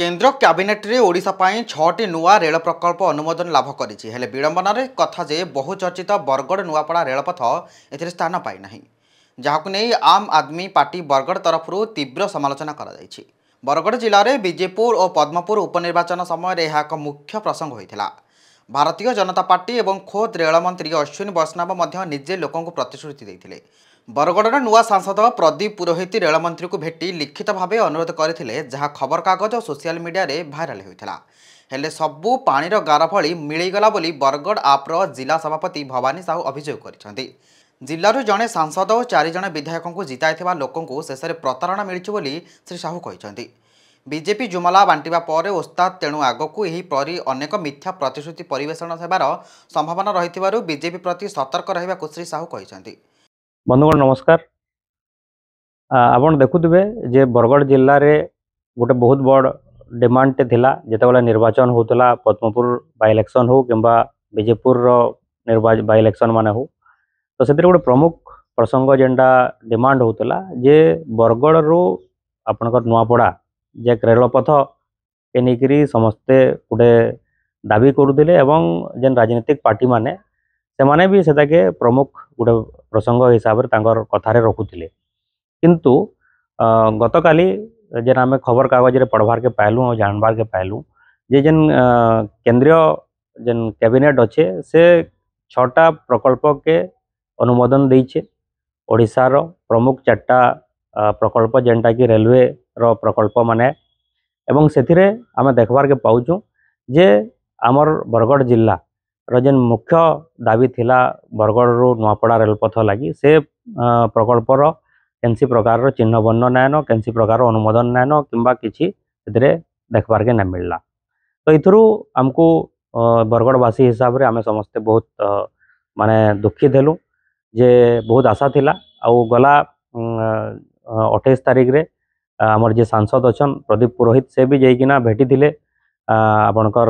केन्द्र क्याबिनेट्रे ओडिशा पाई 6टी नुआ रेल प्रकल्प अनुमोदन लाभ करिछि हेले विडंबनार कथा जे बहुचर्चित बरगड़ नुआपड़ा रेलपथ एथिरे स्थान पाई नाही जहाकु नै आम आदमी पार्टी बरगड़ तरफरु तीव्र समालोचना करा जायछि। बरगड़ जिले में विजेपुर और पद्मपुर उपनिर्वाचन समय यह एक मुख्य प्रसंग होता। भारतीय जनता पार्टी एवं खोद रेलमंत्री अश्विनी वैष्णव निजे लोकों को प्रतिश्रुति देते। बरगड़र नुआ सांसद प्रदीप पुरोहित रेलमंत्री को भेटी लिखित भाव अनुरोध करते जहाँ खबर कागज और सोशल मीडिया रे भाइराल होता। हेले सबू पानीर गार भली मिलगला बोली बरगड़ आप्र जिला सभापति भवानी साहू अभियोग कर जिलूर जड़े सांसद और 4 जण विधायकों को जिताई लोकों शेष में प्रतारणा मिली श्री साहू कहते। बीजेपी जुमला बांटिबा पर ओस्ताद तेणु आगकू एही परी अनेक मिथ्या प्रतिश्रुति परिवेषण हेबार संभावना रहिथिबारु बीजेपी प्रति सतर्क रहिबाकू श्री साहू कहते। बंधुगण नमस्कार। आपण देखुथिबे जे बरगड़ जिल्ला रे गोटे बहुत बड़ डिमांड टे थिला जेतेबेला निर्वाचन होतला पद्मपुर बाय इलेक्शन हो किंबा विजेपुर निर्वाचन बाय इलेक्शन माने हो तो सेतिर गोटे प्रमुख प्रसंग जेंडा डिमांड होतला जे बरगड़ रो आपनकर नुआपड़ा जे रेलपथ के नेकरी समस्ते गोटे दाबी करुथिले एवं जेन राजनीतिक पार्टी माने से माने भी सेटाके प्रमुख गोटे प्रसंग हिसाब से कथार रखुले किंतु गतकाली जेन आम खबर कागज रे पढ़वार के पाइलु और जानबार के पाइलु जे जेन केंद्रीय जेन कैबिनेट अच्छे से 6टा प्रकल्प के अनुमोदन देइछे। ओडिशार प्रमुख 4टा प्रकल्प जेनटा कि रेलवे रो प्रकल्प माने एवं सेथिरे आम देखबार के पाउछु जे आमर बरगड़ जिल्ला जेन मुख्य दाबी थिला बरगड़ रो नुआपड़ा रेलपथ लगी से प्रकल्पर कैंसी प्रकार चिन्ह बन्न नायन कैंसी प्रकार अनुमोदन नायन किंबा किछि सेथिरे देखबार के न मिलला। तो इथरु हमको बरगड़वासी हिसाब रे आमे समस्ते बहुत माने दुखित हेलु जे बहुत आशा थिला आ गला 28 तारिख रे हमर जे सांसद अछन प्रदीप पुरोहित से भी जाइकिना भेटी थिले आपणकर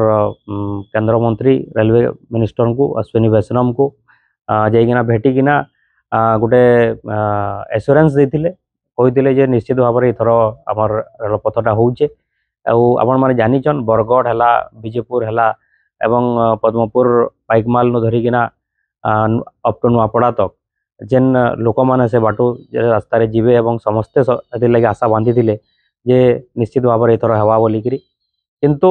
केंद्र मंत्री रेलवे मिनिस्टर को अश्विनी वैष्णव को जाइकिना भेटिकिना गोटे एश्योरेंस देथिले कहिथिले जे निश्चित भाव में थर आमर रेलपथटा होउचे आपण माने जानिचन बरगड़ हला विजेपुर हला एवं पद्मपुर पाइकमाल नु धरिकिना अप टू नुआपड़ा तक जेन लोक माने से बाटू रास्ता रे जीवे एवं समस्ते लगे आशा बांधी थिले जे निश्चित भाव में थर हवा बोलिकरी किंतु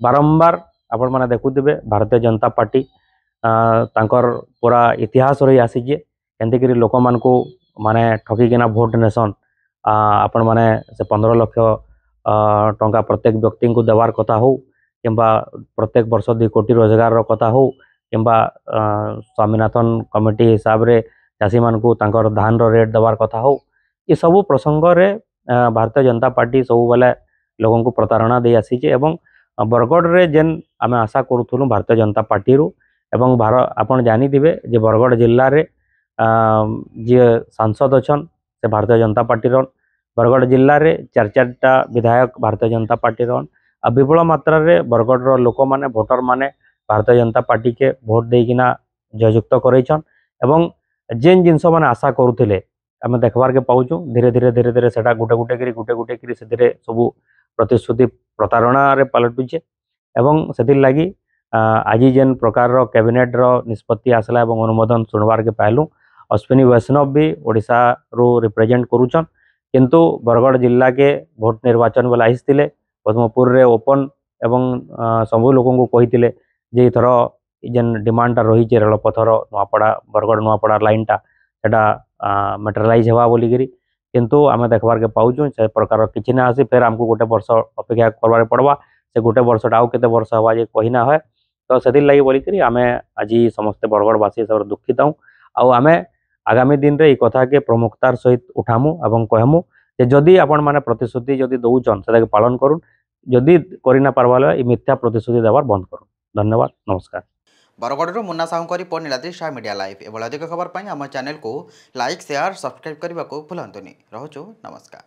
बारंबार आपण माने देखुथिबे भारतीय जनता पार्टी तांकर पूरा इतिहास रही आसीजे एंती करी लोक मान को माने ठकीकिना भोट नेसन आपण माने से 15 लाख टंका प्रत्येक व्यक्ति को देवार कथा हो किंबा प्रत्येक वर्ष 2 कोटी रोजगार रो कथा हो किंबा स्वामीनाथन कमिटी हिसाब रे चाषी मान को तांकर धान रो रेट देवार कथा हो ये सब प्रसंग रे भारतीय जनता पार्टी सब बेले लोगों को प्रतारणा दे आसीचे एवं बरगड़ रे जेन आमे आशा करूथुलु भारतीय जनता पार्टी रू एवं आपण जानिथिबे जे बरगड़ जिल्ला रे जे सांसद अछन से भारतीय जनता पार्टी रन बरगड़ जिल्ला रे 4-4टा विधायक भारतीय जनता पार्टी रन आ विपुल मात्रा रे बरगड़ रो लोक माने वोटर माने भारतीय जनता पार्टी के भोट देकिना जययुक्त करैछन एवं जेन जिनस माने आशा करूथिले आमे देखबार के पाउछु धीरे धीरे सेटा गुटे करी सेतिरे सब प्रतिश्रुति प्रतारणा रे पलटुचे एवं सेतिर लगी आज जेन प्रकार कैबिनेट रो निष्पत्ति आसला एवं अनुमोदन सुनवार के पाइलु अश्विनी वैष्णव भी ओडिशा रो रिप्रेजेंट करूछन किंतु बरगड़ जिला के भोट निर्वाचन बेला आइसथिले पद्मपुर रे ओपन एवं सब लोगों को कहिथिले जे इथर जेन डिमांडटा रही रेलपथर नुआपड़ा बरगड़ नुआपड़ा लाइनटा सेटा मेटेरियलाइज हेबा बोलिकरी किंतु आमे देखबार के पाउछु से प्रकार किछि ना आसी फिर हमको गोटे वर्ष अपेक्षा करबार पड़वा से गोटे वर्षटा आउ केते वर्ष हवा जे कहिना है तो सेदिल लागि बोलिकरी आमे आज समस्त बरगड़वासी सब दुखित हूँ आउ आमे आगामी दिन रे ई कथा के प्रमुखतार सहित उठामु एवं कहमु जे जदि आपण माने प्रतिश्रुति जदि दउचन सेटा के पालन करूँ जदि करिना पारबाले ई मिथ्या प्रतिश्रुति देवार बंद करूँ। धन्यवाद नमस्कार। Bargarh Munna Sahu report Niladri Shah media live एवं अधिक खबर आम चैनल को लाइक शेयर सब्सक्राइब करने को भूलुनी। रोचु नमस्कार।